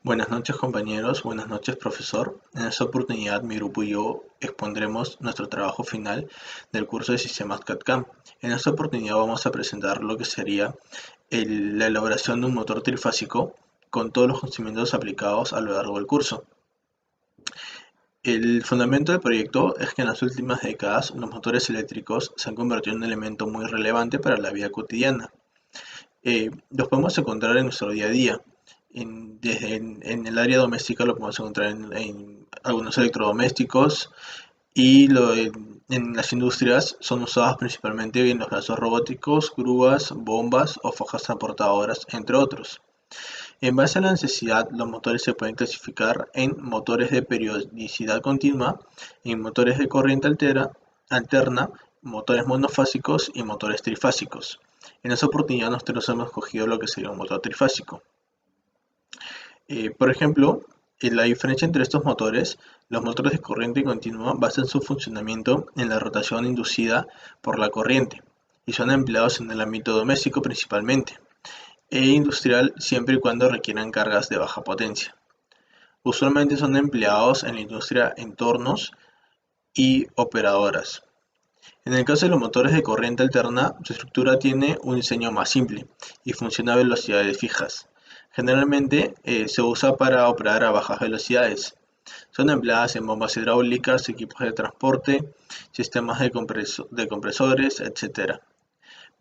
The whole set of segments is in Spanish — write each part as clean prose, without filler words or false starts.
Buenas noches compañeros, buenas noches profesor. En esta oportunidad mi grupo y yo expondremos nuestro trabajo final del curso de sistemas CAD/CAM. En esta oportunidad vamos a presentar lo que sería la elaboración de un motor trifásico con todos los conocimientos aplicados a lo largo del curso. El fundamento del proyecto es que en las últimas décadas los motores eléctricos se han convertido en un elemento muy relevante para la vida cotidiana. Los podemos encontrar en nuestro día a día. En el área doméstica lo podemos encontrar en algunos electrodomésticos y en las industrias son usados principalmente en los brazos robóticos, grúas, bombas o fojas transportadoras, entre otros. En base a la necesidad, los motores se pueden clasificar en motores de periodicidad continua, en motores de corriente alterna, motores monofásicos y motores trifásicos. En esta oportunidad nosotros hemos escogido lo que sería un motor trifásico. Por ejemplo, la diferencia entre estos motores, los motores de corriente continua basan su funcionamiento en la rotación inducida por la corriente y son empleados en el ámbito doméstico principalmente e industrial siempre y cuando requieran cargas de baja potencia. Usualmente son empleados en la industria en tornos y operadoras. En el caso de los motores de corriente alterna, su estructura tiene un diseño más simple y funciona a velocidades fijas. Generalmente se usa para operar a bajas velocidades. Son empleadas en bombas hidráulicas, equipos de transporte, sistemas de compresores, etc.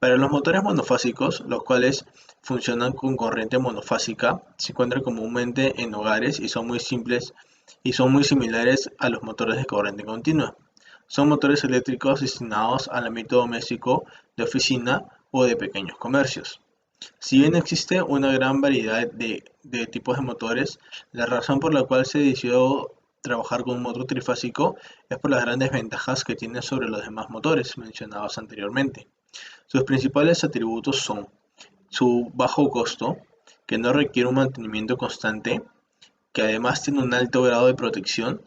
Para los motores monofásicos, los cuales funcionan con corriente monofásica, se encuentran comúnmente en hogares y son muy simples y son muy similares a los motores de corriente continua. Son motores eléctricos destinados al ámbito doméstico, de oficina o de pequeños comercios. Si bien existe una gran variedad de tipos de motores, la razón por la cual se decidió trabajar con un motor trifásico es por las grandes ventajas que tiene sobre los demás motores mencionados anteriormente. Sus principales atributos son su bajo costo, que no requiere un mantenimiento constante, que además tiene un alto grado de protección,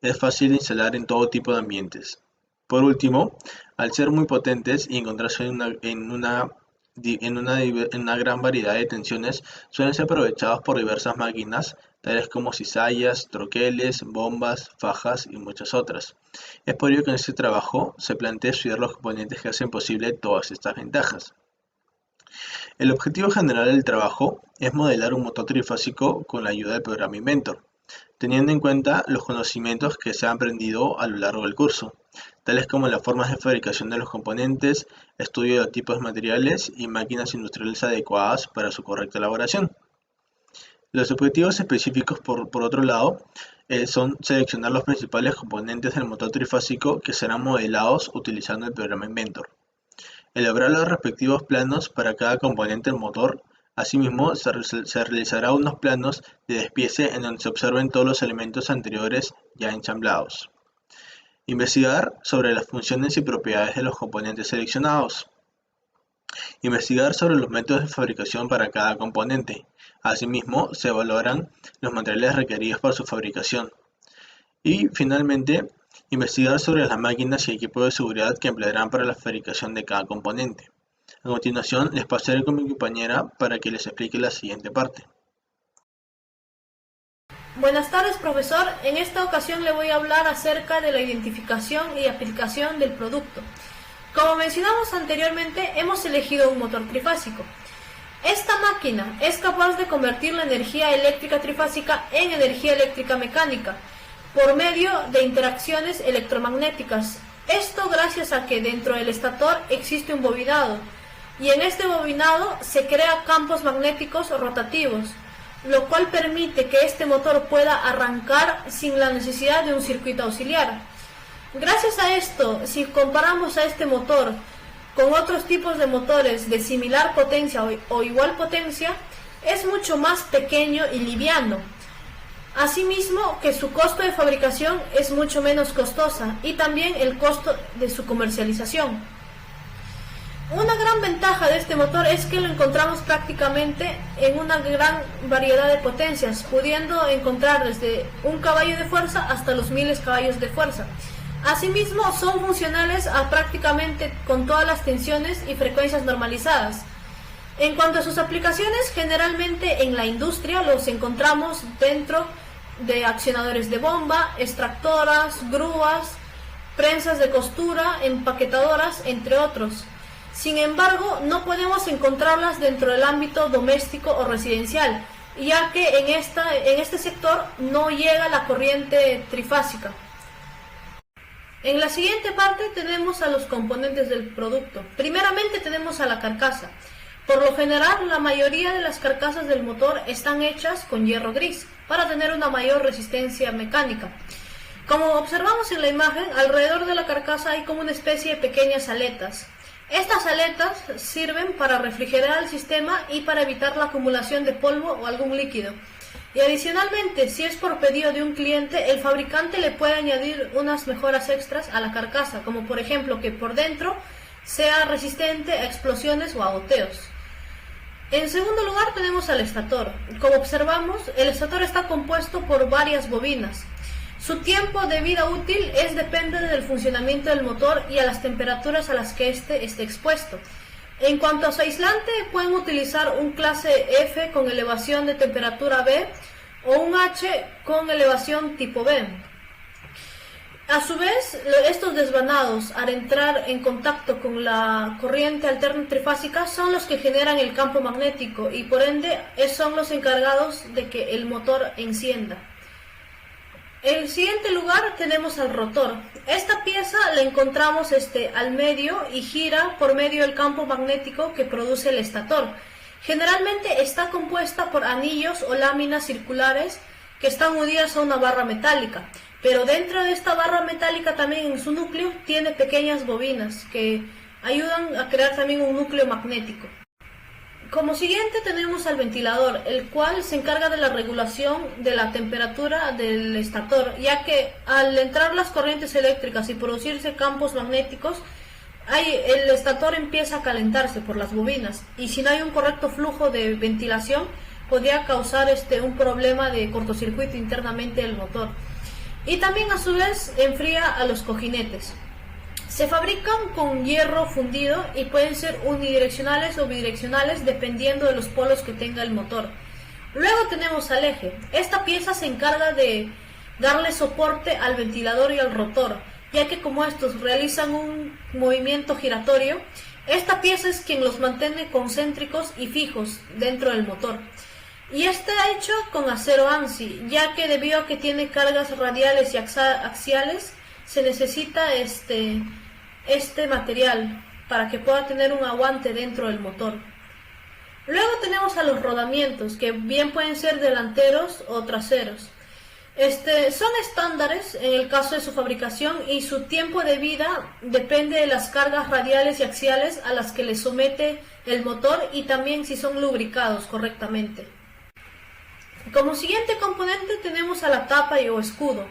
es fácil de instalar en todo tipo de ambientes. Por último, al ser muy potentes y encontrarse en una gran variedad de tensiones, suelen ser aprovechados por diversas máquinas, tales como cizallas, troqueles, bombas, fajas y muchas otras. Es por ello que en este trabajo se plantea estudiar los componentes que hacen posible todas estas ventajas. El objetivo general del trabajo es modelar un motor trifásico con la ayuda del programa Inventor, teniendo en cuenta los conocimientos que se han aprendido a lo largo del curso, tales como las formas de fabricación de los componentes, estudio de los tipos de materiales y máquinas industriales adecuadas para su correcta elaboración. Los objetivos específicos, por otro lado, son seleccionar los principales componentes del motor trifásico que serán modelados utilizando el programa Inventor. Elaborar los respectivos planos para cada componente del motor. Asimismo, se realizará unos planos de despiece en donde se observen todos los elementos anteriores ya ensamblados. Investigar sobre las funciones y propiedades de los componentes seleccionados. Investigar sobre los métodos de fabricación para cada componente. Asimismo, se evaluarán los materiales requeridos para su fabricación. Y finalmente, investigar sobre las máquinas y equipos de seguridad que emplearán para la fabricación de cada componente. A continuación, les pasaré con mi compañera para que les explique la siguiente parte. Buenas tardes, profesor. En esta ocasión le voy a hablar acerca de la identificación y aplicación del producto. Como mencionamos anteriormente, hemos elegido un motor trifásico. Esta máquina es capaz de convertir la energía eléctrica trifásica en energía eléctrica mecánica por medio de interacciones electromagnéticas. Esto gracias a que dentro del estator existe un bobinado y en este bobinado se crean campos magnéticos rotativos, lo cual permite que este motor pueda arrancar sin la necesidad de un circuito auxiliar. Gracias a esto, si comparamos a este motor con otros tipos de motores de similar potencia o igual potencia, es mucho más pequeño y liviano. Asimismo, que su costo de fabricación es mucho menos costosa y también el costo de su comercialización. Una gran ventaja de este motor es que lo encontramos prácticamente en una gran variedad de potencias, pudiendo encontrar desde 1 caballo de fuerza hasta los 1000 caballos de fuerza. Asimismo, son funcionales a prácticamente con todas las tensiones y frecuencias normalizadas. En cuanto a sus aplicaciones, generalmente en la industria los encontramos dentro de accionadores de bomba, extractoras, grúas, prensas de costura, empaquetadoras, entre otros. Sin embargo, no podemos encontrarlas dentro del ámbito doméstico o residencial, ya que en este sector no llega la corriente trifásica. En la siguiente parte tenemos a los componentes del producto. Primeramente tenemos a la carcasa. Por lo general, la mayoría de las carcasas del motor están hechas con hierro gris para tener una mayor resistencia mecánica. Como observamos en la imagen, alrededor de la carcasa hay como una especie de pequeñas aletas. Estas aletas sirven para refrigerar el sistema y para evitar la acumulación de polvo o algún líquido. Y adicionalmente, si es por pedido de un cliente, el fabricante le puede añadir unas mejoras extras a la carcasa, como por ejemplo que por dentro sea resistente a explosiones o a goteos. En segundo lugar tenemos al estator. Como observamos, el estator está compuesto por varias bobinas. Su tiempo de vida útil depende del funcionamiento del motor y a las temperaturas a las que éste esté expuesto. En cuanto a su aislante, pueden utilizar un clase F con elevación de temperatura B o un H con elevación tipo B. A su vez, estos desvanados, al entrar en contacto con la corriente alterna trifásica, son los que generan el campo magnético y por ende son los encargados de que el motor encienda. En el siguiente lugar tenemos al rotor. Esta pieza la encontramos al medio y gira por medio del campo magnético que produce el estator. Generalmente está compuesta por anillos o láminas circulares que están unidas a una barra metálica, pero dentro de esta barra metálica también en su núcleo tiene pequeñas bobinas que ayudan a crear también un núcleo magnético. Como siguiente tenemos al ventilador, el cual se encarga de la regulación de la temperatura del estator, ya que al entrar las corrientes eléctricas y producirse campos magnéticos, el estator empieza a calentarse por las bobinas, y si no hay un correcto flujo de ventilación, podría causar un problema de cortocircuito internamente del motor. Y también a su vez enfría a los cojinetes. Se fabrican con hierro fundido y pueden ser unidireccionales o bidireccionales dependiendo de los polos que tenga el motor. Luego tenemos al eje. Esta pieza se encarga de darle soporte al ventilador y al rotor, ya que como estos realizan un movimiento giratorio, esta pieza es quien los mantiene concéntricos y fijos dentro del motor. Y está hecho con acero ANSI, ya que debido a que tiene cargas radiales y axiales, se necesita este material para que pueda tener un aguante dentro del motor. Luego tenemos a los rodamientos, que bien pueden ser delanteros o traseros. Son estándares en el caso de su fabricación y su tiempo de vida depende de las cargas radiales y axiales a las que le somete el motor y también si son lubricados correctamente. Como siguiente componente tenemos a la tapa o escudo.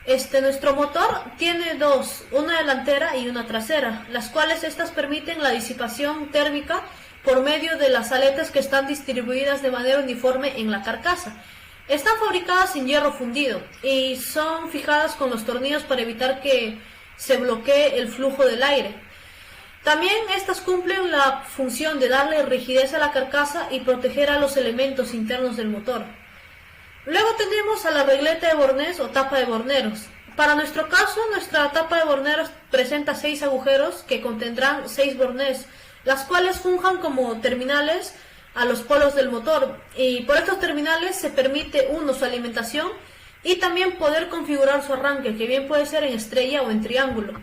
Nuestro motor tiene dos, una delantera y una trasera, las cuales estas permiten la disipación térmica por medio de las aletas que están distribuidas de manera uniforme en la carcasa. Están fabricadas en hierro fundido y son fijadas con los tornillos para evitar que se bloquee el flujo del aire. También estas cumplen la función de darle rigidez a la carcasa y proteger a los elementos internos del motor. Luego tenemos a la regleta de Bornés o tapa de borneros. Para nuestro caso, nuestra tapa de borneros presenta 6 agujeros que contendrán 6 bornés, las cuales funjan como terminales a los polos del motor, y por estos terminales se permite su alimentación y también poder configurar su arranque, que bien puede ser en estrella o en triángulo.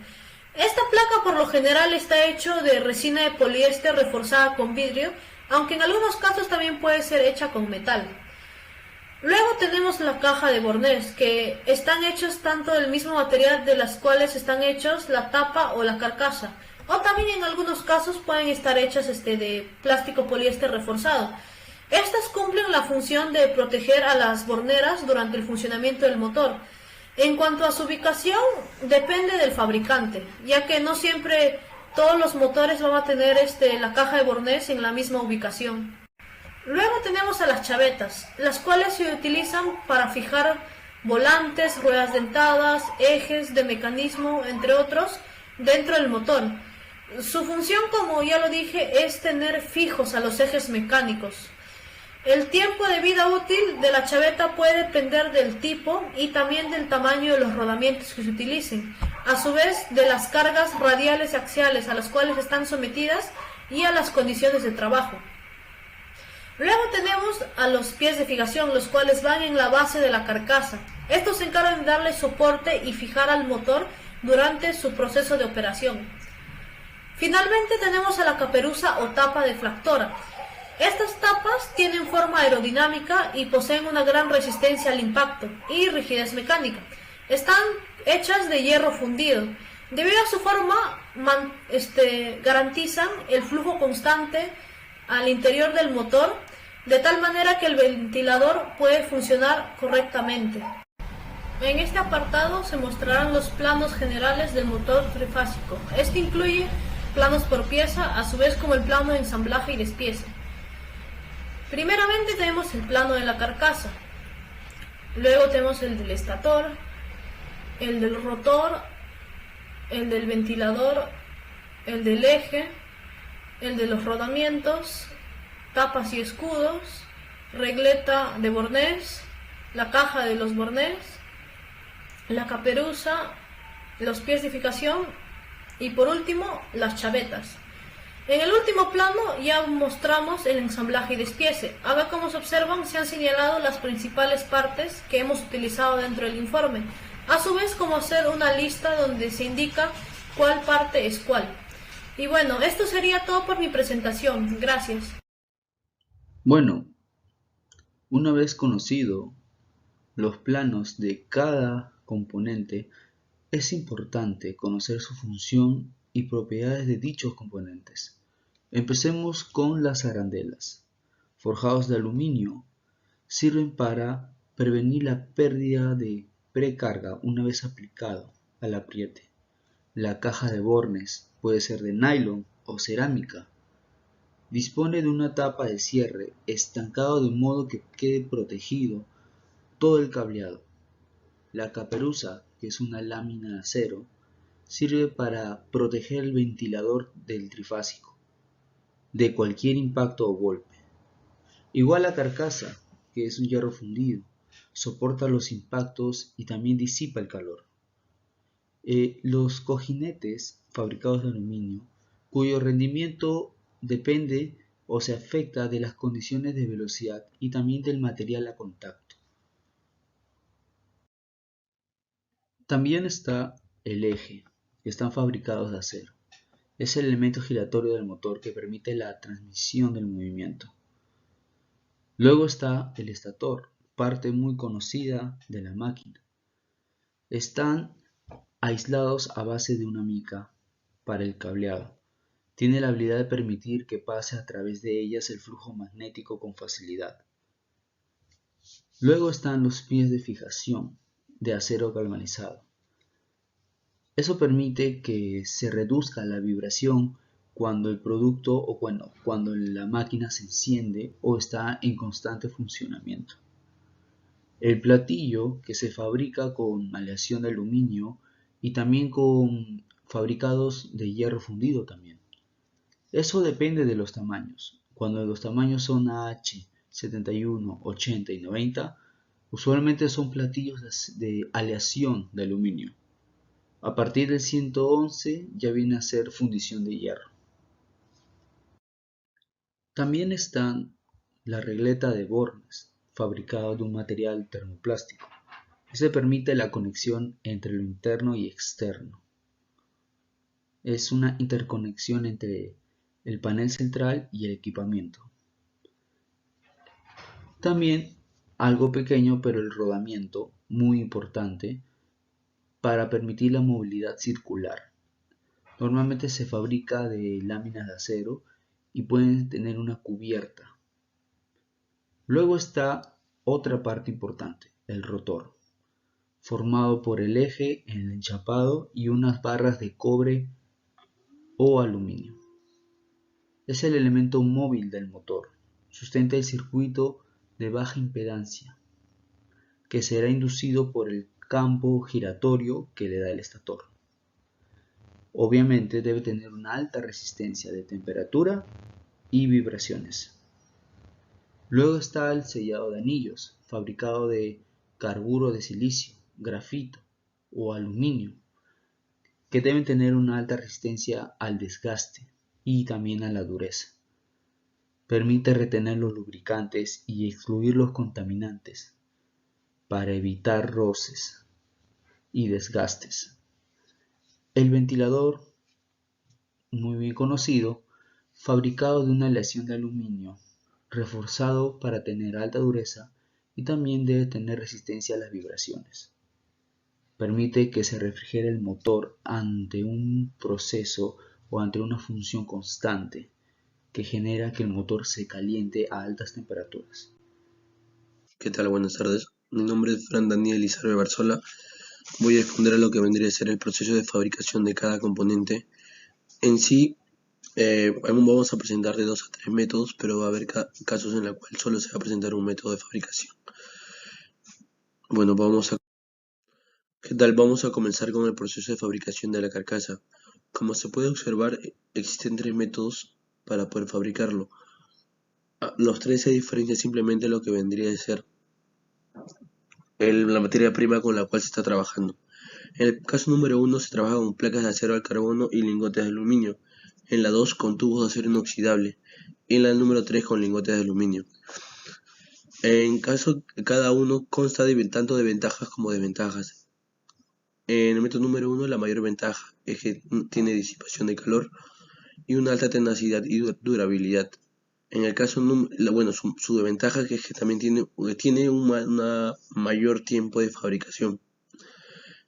Esta placa por lo general está hecho de resina de poliéster reforzada con vidrio, aunque en algunos casos también puede ser hecha con metal. Luego tenemos la caja de bornés, que están hechos tanto del mismo material de las cuales están hechos la tapa o la carcasa, o también en algunos casos pueden estar hechas de plástico poliéster reforzado. Estas cumplen la función de proteger a las borneras durante el funcionamiento del motor. En cuanto a su ubicación, depende del fabricante, ya que no siempre todos los motores van a tener la caja de bornés en la misma ubicación. Luego tenemos a las chavetas, las cuales se utilizan para fijar volantes, ruedas dentadas, ejes de mecanismo, entre otros, dentro del motor. Su función, como ya lo dije, es tener fijos a los ejes mecánicos. El tiempo de vida útil de la chaveta puede depender del tipo y también del tamaño de los rodamientos que se utilicen, a su vez de las cargas radiales y axiales a las cuales están sometidas y a las condiciones de trabajo. Luego tenemos a los pies de fijación, los cuales van en la base de la carcasa. Estos se encargan de darle soporte y fijar al motor durante su proceso de operación. Finalmente tenemos a la caperuza o tapa deflectora. Estas tapas tienen forma aerodinámica y poseen una gran resistencia al impacto y rigidez mecánica. Están hechas de hierro fundido. Debido a su forma, garantizan el flujo constante al interior del motor, de tal manera que el ventilador puede funcionar correctamente. En este apartado se mostrarán los planos generales del motor trifásico. Este incluye planos por pieza, a su vez como el plano de ensamblaje y despiece. Primeramente tenemos el plano de la carcasa, luego tenemos el del estator, el del rotor, el del ventilador, el del eje, el de los rodamientos, tapas y escudos, regleta de bornés, la caja de los bornés, la caperuza, los pies de fijación y por último las chavetas. En el último plano ya mostramos el ensamblaje y despiece. Acá, como se observan, se han señalado las principales partes que hemos utilizado dentro del informe, a su vez como hacer una lista donde se indica cuál parte es cuál. Y bueno, esto sería todo por mi presentación. Gracias. Bueno, una vez conocido los planos de cada componente, es importante conocer su función y propiedades de dichos componentes. Empecemos con las arandelas. Forjados de aluminio, sirven para prevenir la pérdida de precarga una vez aplicado al apriete. La caja de bornes puede ser de nylon o cerámica. Dispone de una tapa de cierre estancado de modo que quede protegido todo el cableado. La caperuza, que es una lámina de acero, sirve para proteger el ventilador del trifásico de cualquier impacto o golpe. Igual la carcasa, que es un hierro fundido, soporta los impactos y también disipa el calor. Los cojinetes fabricados de aluminio, cuyo rendimiento depende o se afecta de las condiciones de velocidad y también del material a contacto. También está el eje, que están fabricados de acero. Es el elemento giratorio del motor que permite la transmisión del movimiento. Luego está el estator, parte muy conocida de la máquina. Están aislados a base de una mica para el cableado. Tiene la habilidad de permitir que pase a través de ellas el flujo magnético con facilidad. Luego están los pies de fijación de acero galvanizado. Eso permite que se reduzca la vibración cuando el producto o cuando la máquina se enciende o está en constante funcionamiento. El platillo, que se fabrica con aleación de aluminio y también con fabricados de hierro fundido también. Eso depende de los tamaños. Cuando los tamaños son AH 71, 80 y 90, usualmente son platillos de aleación de aluminio. A partir del 111 ya viene a ser fundición de hierro. También están la regleta de bornes, fabricada de un material termoplástico. Este permite la conexión entre lo interno y externo. Es una interconexión entre el panel central y el equipamiento. También algo pequeño, pero el rodamiento muy importante para permitir la movilidad circular. Normalmente se fabrica de láminas de acero y pueden tener una cubierta. Luego está otra parte importante, el rotor, formado por el eje, el enchapado y unas barras de cobre o aluminio. Es el elemento móvil del motor. Sustenta el circuito de baja impedancia, que será inducido por el campo giratorio que le da el estator. Obviamente debe tener una alta resistencia de temperatura y vibraciones. Luego está el sellado de anillos, fabricado de carburo de silicio, grafito o aluminio, que deben tener una alta resistencia al desgaste y también a la dureza. Permite retener los lubricantes y excluir los contaminantes para evitar roces y desgastes. El ventilador, muy bien conocido, fabricado de una aleación de aluminio, reforzado para tener alta dureza y también debe tener resistencia a las vibraciones. Permite que se refrigere el motor ante un proceso o ante una función constante que genera que el motor se caliente a altas temperaturas. ¿Qué tal? Buenas tardes. Mi nombre es Fran Daniel Lizarbe Barzola. Voy a exponer a lo que vendría a ser el proceso de fabricación de cada componente. En sí, vamos a presentar de 2 a 3 métodos, pero va a haber casos en los cuales solo se va a presentar un método de fabricación. Bueno, ¿qué tal? Vamos a comenzar con el proceso de fabricación de la carcasa. Como se puede observar, existen 3 métodos para poder fabricarlo. Los 3 se diferencian simplemente lo que vendría a ser la materia prima con la cual se está trabajando. En el caso número 1 se trabaja con placas de acero al carbono y lingotes de aluminio. En la 2 con tubos de acero inoxidable. Y en la número 3 con lingotes de aluminio. En caso, cada uno consta tanto de ventajas como desventajas. En el método número 1 la mayor ventaja es que tiene disipación de calor y una alta tenacidad y durabilidad. En el caso, su desventaja es que también tiene una mayor tiempo de fabricación.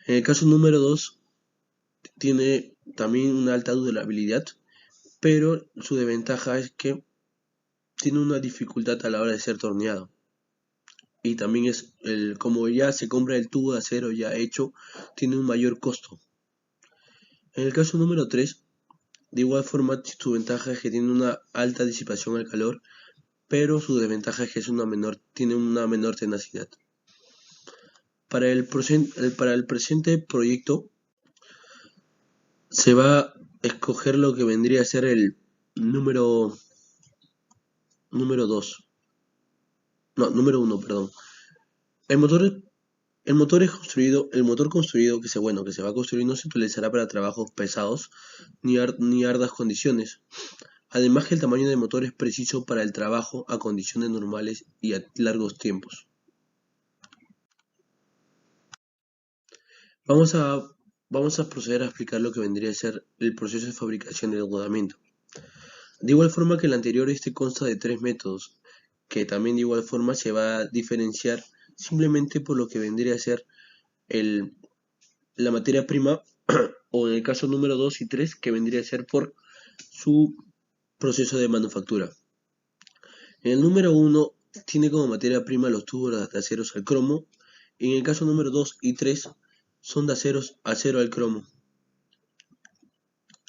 En el caso número 2, tiene también una alta durabilidad, pero su desventaja es que tiene una dificultad a la hora de ser torneado. Y también como ya se compra el tubo de acero ya hecho, tiene un mayor costo. En el caso número 3, de igual forma, su ventaja es que tiene una alta disipación al calor, pero su desventaja es que tiene una menor tenacidad. Para el presente proyecto se va a escoger lo que vendría a ser el número 1, perdón. El motor construido que se va a construir no se utilizará para trabajos pesados ni arduas condiciones. Además que el tamaño del motor es preciso para el trabajo a condiciones normales y a largos tiempos. Vamos a proceder a explicar lo que vendría a ser el proceso de fabricación del rodamiento. De igual forma que el anterior, este consta de 3 métodos, que también de igual forma se va a diferenciar simplemente por lo que vendría a ser la materia prima, o en el caso número 2 y 3, que vendría a ser por su proceso de manufactura. En el número 1 tiene como materia prima los tubos de aceros al cromo, y en el caso número 2 y 3 son de acero al cromo.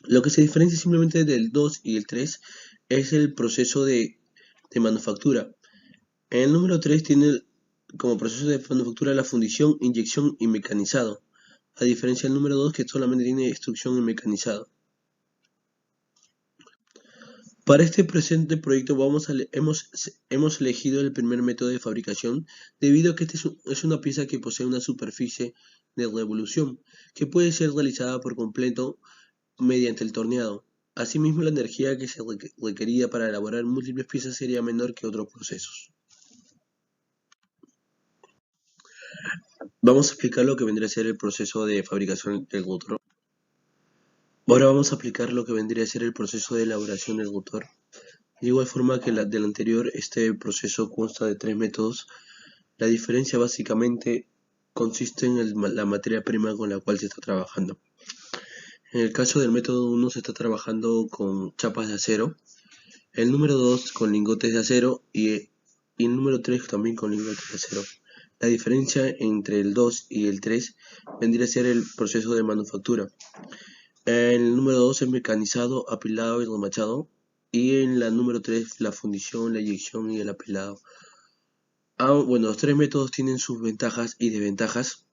Lo que se diferencia simplemente del 2 y el 3 es el proceso de manufactura. En el número 3 tiene como proceso de manufactura la fundición, inyección y mecanizado, a diferencia del número 2 que solamente tiene extrusión y mecanizado. Para este presente proyecto hemos elegido el primer método de fabricación debido a que este es una pieza que posee una superficie de revolución que puede ser realizada por completo mediante el torneado. Asimismo, la energía que se requería para elaborar múltiples piezas sería menor que otros procesos. Vamos a explicar lo que vendría a ser el proceso de fabricación del rotor. Ahora vamos a explicar lo que vendría a ser el proceso de elaboración del rotor. De igual forma que del anterior, este proceso consta de 3 métodos. La diferencia básicamente consiste en la materia prima con la cual se está trabajando. En el caso del método 1 se está trabajando con chapas de acero, el número 2 con lingotes de acero y el número 3 también con lingotes de acero. La diferencia entre el 2 y el 3 vendría a ser el proceso de manufactura. El número 2 es mecanizado, apilado y remachado, y en la número 3 la fundición, la inyección y el apilado. Los 3 métodos tienen sus ventajas y desventajas.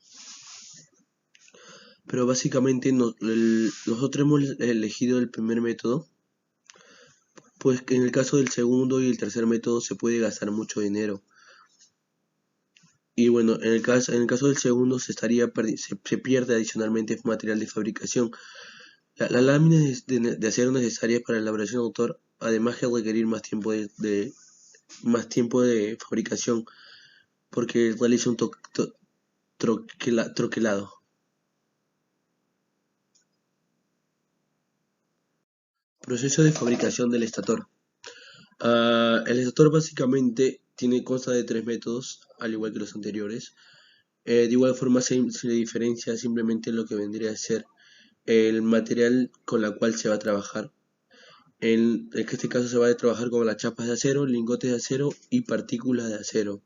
pero básicamente nosotros hemos elegido el primer método, pues que en el caso del segundo y el tercer método se puede gastar mucho dinero. Y bueno, en el caso del segundo se pierde adicionalmente material de fabricación. Las láminas de acero necesarias para la elaboración de autor, además que requerir más tiempo de fabricación, porque realiza un troquelado. Proceso de fabricación del estator. El estator básicamente consta de 3 métodos, al igual que los anteriores. De igual forma se diferencia simplemente lo que vendría a ser el material con la cual se va a trabajar. En este caso se va a trabajar con las chapas de acero, lingotes de acero y partículas de acero.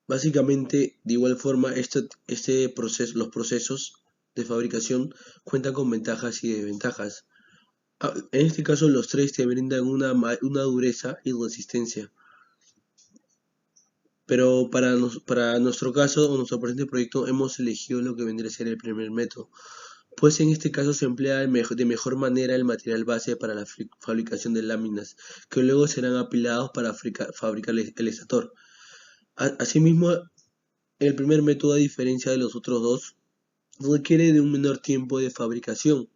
Básicamente, de igual forma, los procesos de fabricación cuentan con ventajas y desventajas. En este caso, los tres te brindan una dureza y resistencia. Pero para nuestro caso o nuestro presente proyecto hemos elegido lo que vendría a ser el primer método, pues en este caso se emplea de mejor manera el material base para la fabricación de láminas, que luego serán apilados para fabricar el estator. Asimismo, el primer método, a diferencia de los otros dos, requiere de un menor tiempo de fabricación.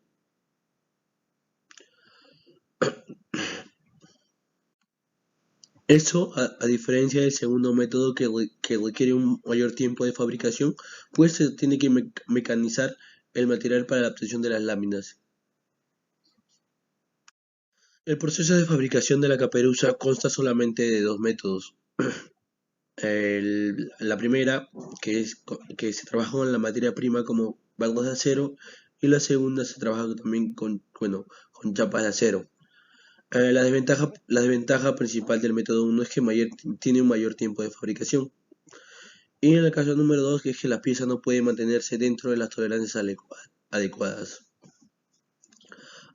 Eso, a diferencia del segundo método que requiere un mayor tiempo de fabricación, pues se tiene que mecanizar el material para la obtención de las láminas. El proceso de fabricación de la caperuza consta solamente de 2 métodos. La primera, que se trabaja con la materia prima como barras de acero, y la segunda se trabaja también con chapas de acero. La desventaja principal del método 1 es que tiene un mayor tiempo de fabricación. Y en el caso número 2, que es que la pieza no puede mantenerse dentro de las tolerancias adecuadas.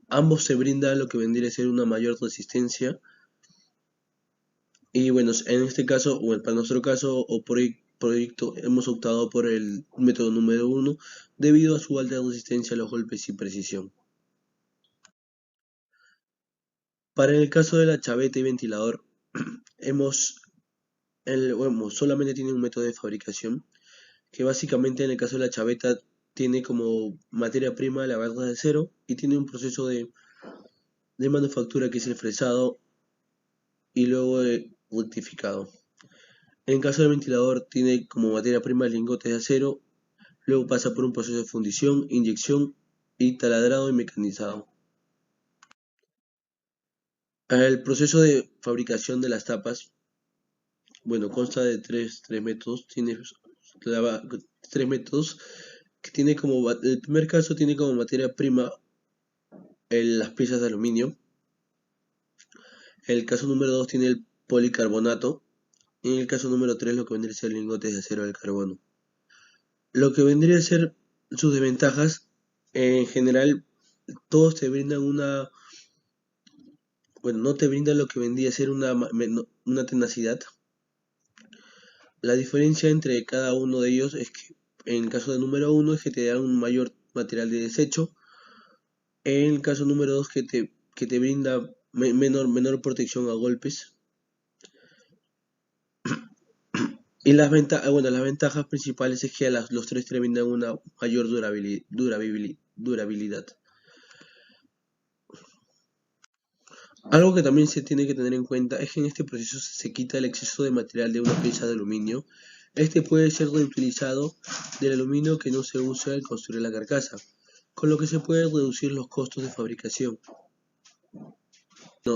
Ambos se brindan lo que vendría a ser una mayor resistencia. Y bueno, en este caso, o para nuestro caso o proyecto, hemos optado por el método número 1 debido a su alta resistencia a los golpes y precisión. Para el caso de la chaveta y ventilador, solamente tiene un método de fabricación, que básicamente en el caso de la chaveta tiene como materia prima la barra de acero y tiene un proceso de manufactura que es el fresado y luego rectificado. En el caso del ventilador tiene como materia prima lingotes de acero, luego pasa por un proceso de fundición, inyección y taladrado y mecanizado. El proceso de fabricación de las tapas, consta de tres métodos. Tiene 3 métodos que el primer caso tiene como materia prima las piezas de aluminio. El caso número 2 tiene el policarbonato. Y en el caso número 3 lo que vendría a ser lingotes de acero del carbono. Lo que vendría a ser sus desventajas, en general, todos te brindan no te brindan lo que vendría a ser una tenacidad. La diferencia entre cada uno de ellos es que en el caso del número 1 es que te dan un mayor material de desecho. En el caso número 2 que te brinda menor protección a golpes. Y las ventajas principales es que los tres te brindan una mayor durabilidad. Algo que también se tiene que tener en cuenta es que en este proceso se quita el exceso de material de una pieza de aluminio. Este puede ser reutilizado del aluminio que no se usa al construir la carcasa, con lo que se pueden reducir los costos de fabricación.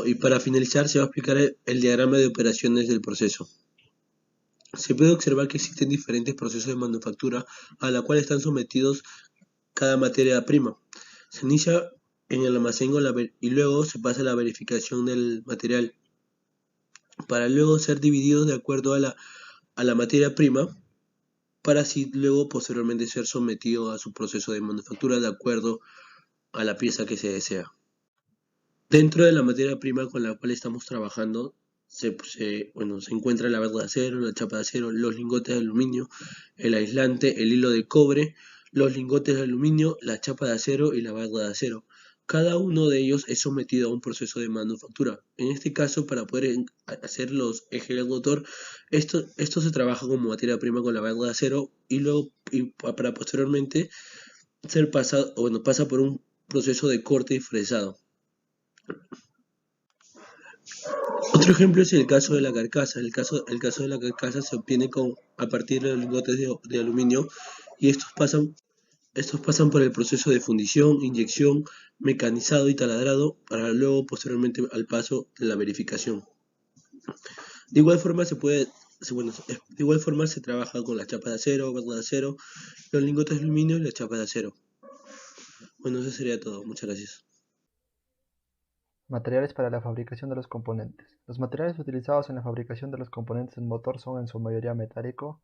Y para finalizar se va a explicar el diagrama de operaciones del proceso. Se puede observar que existen diferentes procesos de manufactura a la cual están sometidos cada materia prima. Se inicia en el almacén y luego se pasa a la verificación del material, para luego ser divididos de acuerdo a la materia prima, para así luego posteriormente ser sometido a su proceso de manufactura de acuerdo a la pieza que se desea. Dentro de la materia prima con la cual estamos trabajando se encuentra la barra de acero, la chapa de acero, los lingotes de aluminio, el aislante, el hilo de cobre, los lingotes de aluminio, la chapa de acero y la barra de acero. Cada uno de ellos es sometido a un proceso de manufactura. En este caso, para poder hacer los ejes del motor, esto se trabaja como materia prima con la barra de acero y luego para posteriormente pasa por un proceso de corte y fresado. Otro ejemplo es el caso de la carcasa. El caso de la carcasa se obtiene a partir de los lingotes de aluminio y estos pasan por el proceso de fundición, inyección, mecanizado y taladrado para luego posteriormente al paso de la verificación. De igual forma se trabaja con las chapas de acero, barra de acero, los lingotes de aluminio y las chapas de acero. Bueno, eso sería todo. Muchas gracias. Materiales para la fabricación de los componentes. Los materiales utilizados en la fabricación de los componentes del motor son en su mayoría metálico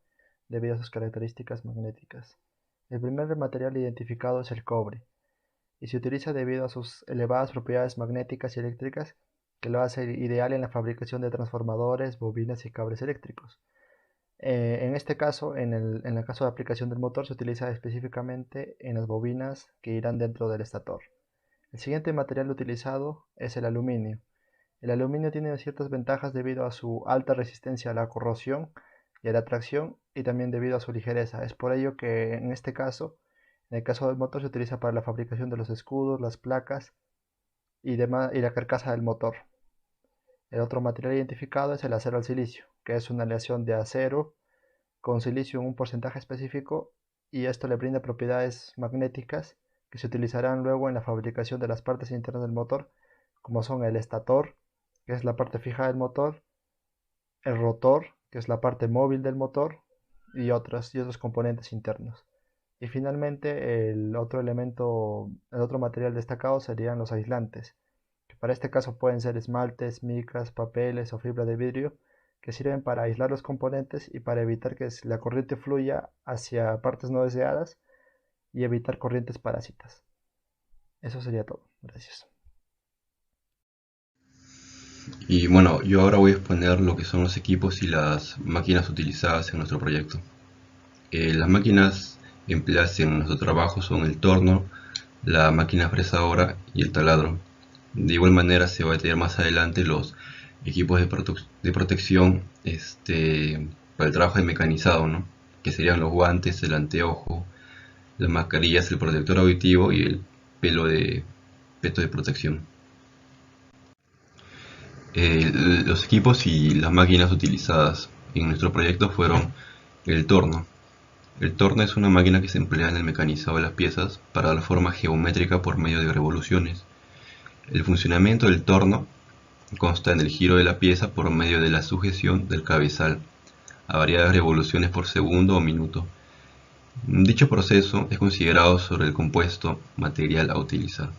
debido a sus características magnéticas. El primer material identificado es el cobre y se utiliza debido a sus elevadas propiedades magnéticas y eléctricas que lo hace ideal en la fabricación de transformadores, bobinas y cables eléctricos. En este caso, en el caso de aplicación del motor, se utiliza específicamente en las bobinas que irán dentro del estator. El siguiente material utilizado es el aluminio. El aluminio tiene ciertas ventajas debido a su alta resistencia a la corrosión y a la tracción y también debido a su ligereza. Es por ello que en este caso, en el caso del motor, se utiliza para la fabricación de los escudos, las placas y la carcasa del motor. El otro material identificado es el acero al silicio, que es una aleación de acero con silicio en un porcentaje específico y esto le brinda propiedades magnéticas que se utilizarán luego en la fabricación de las partes internas del motor, como son el estator, que es la parte fija del motor, el rotor, que es la parte móvil del motor, y otros componentes internos. Y finalmente el otro material destacado serían los aislantes, que para este caso pueden ser esmaltes, micas, papeles o fibra de vidrio, que sirven para aislar los componentes y para evitar que la corriente fluya hacia partes no deseadas y evitar corrientes parásitas. Eso sería todo. Gracias. Y bueno, yo ahora voy a exponer lo que son los equipos y las máquinas utilizadas en nuestro proyecto. Las máquinas empleadas en nuestro trabajo son el torno, la máquina fresadora y el taladro. De igual manera se va a tener más adelante los equipos de protección para el trabajo de mecanizado, ¿no? Que serían los guantes, el anteojo, las mascarillas, el protector auditivo y el peto de protección. Los equipos y las máquinas utilizadas en nuestro proyecto fueron el torno. El torno es una máquina que se emplea en el mecanizado de las piezas para dar forma geométrica por medio de revoluciones. El funcionamiento del torno consta en el giro de la pieza por medio de la sujeción del cabezal a variadas revoluciones por segundo o minuto. Dicho proceso es considerado sobre el compuesto material a utilizar.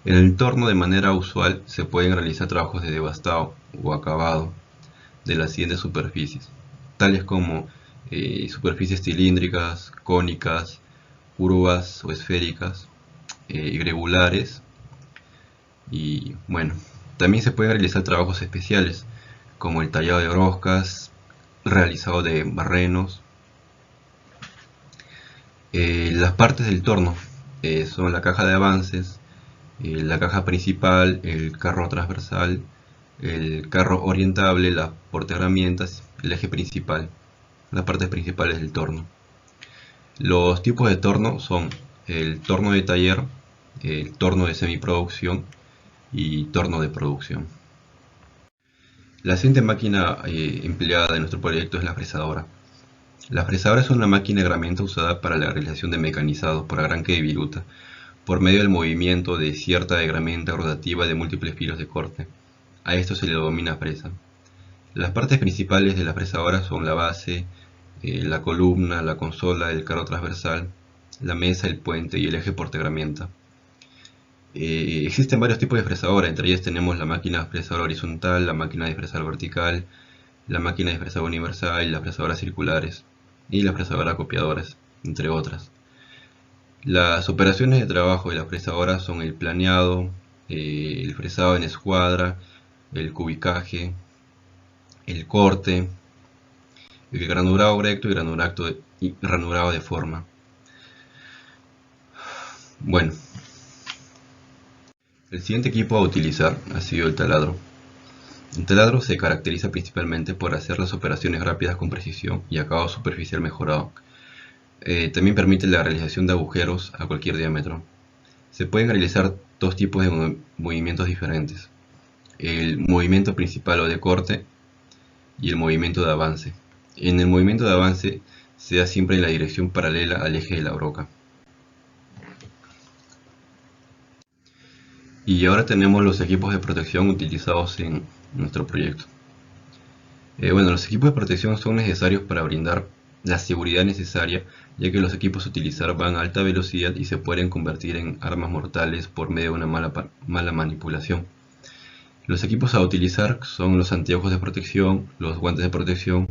En el torno, de manera usual, se pueden realizar trabajos de devastado o acabado de las siguientes superficies, tales como superficies cilíndricas, cónicas, curvas o esféricas, irregulares, y bueno, también se pueden realizar trabajos especiales como el tallado de roscas, realizado de barrenos. Las partes del torno son la caja de avances, la caja principal, el carro transversal, el carro orientable, la portaherramientas, el eje principal, las partes principales del torno. Los tipos de torno son el torno de taller, el torno de semiproducción y torno de producción. La siguiente máquina empleada en nuestro proyecto es la fresadora. La fresadora es una máquina de herramienta usada para la realización de mecanizados por arranque de viruta, por medio del movimiento de cierta herramienta rotativa de múltiples filos de corte. A esto se le denomina fresa. Las partes principales de la fresadora son la base, la columna, la consola, el carro transversal, la mesa, el puente y el eje portaherramienta. Existen varios tipos de fresadora, entre ellas tenemos la máquina fresadora horizontal, la máquina de fresar vertical, la máquina de fresado universal, las fresadoras circulares y las fresadoras copiadoras, entre otras. Las operaciones de trabajo de la fresadora son el planeado, el fresado en escuadra, el cubicaje, el corte, el granulado recto y granulado de forma. Bueno, el siguiente equipo a utilizar ha sido el taladro. El taladro se caracteriza principalmente por hacer las operaciones rápidas con precisión y acabado superficial mejorado. También permite la realización de agujeros a cualquier diámetro. Se pueden realizar dos tipos de movimientos diferentes: el movimiento principal o de corte y el movimiento de avance. En el movimiento de avance se da siempre en la dirección paralela al eje de la broca. Y ahora tenemos los equipos de protección utilizados en nuestro proyecto. Los equipos de protección son necesarios para brindar la seguridad necesaria, ya que los equipos a utilizar van a alta velocidad y se pueden convertir en armas mortales por medio de una mala manipulación. Los equipos a utilizar son los anteojos de protección, los guantes de protección,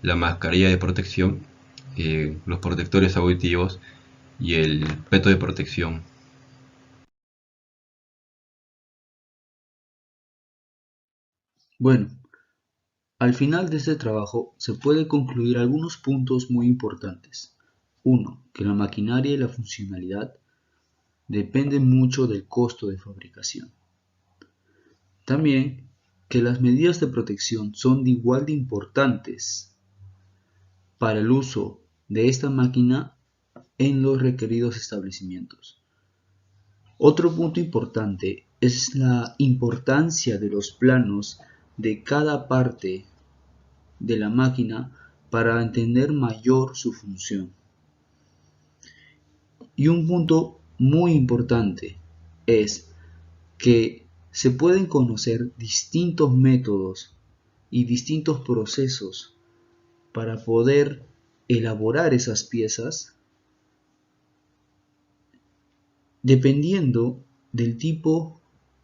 la mascarilla de protección, los protectores auditivos y el peto de protección. Bueno, al final de este trabajo se puede concluir algunos puntos muy importantes. 1. Que la maquinaria y la funcionalidad dependen mucho del costo de fabricación. También que las medidas de protección son igual de importantes para el uso de esta máquina en los requeridos establecimientos. Otro punto importante es la importancia de los planos de cada parte de la máquina para entender mayor su función. Y un punto muy importante es que se pueden conocer distintos métodos y distintos procesos para poder elaborar esas piezas dependiendo del tipo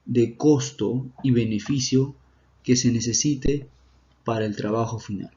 de costo y beneficio que se necesite para el trabajo final.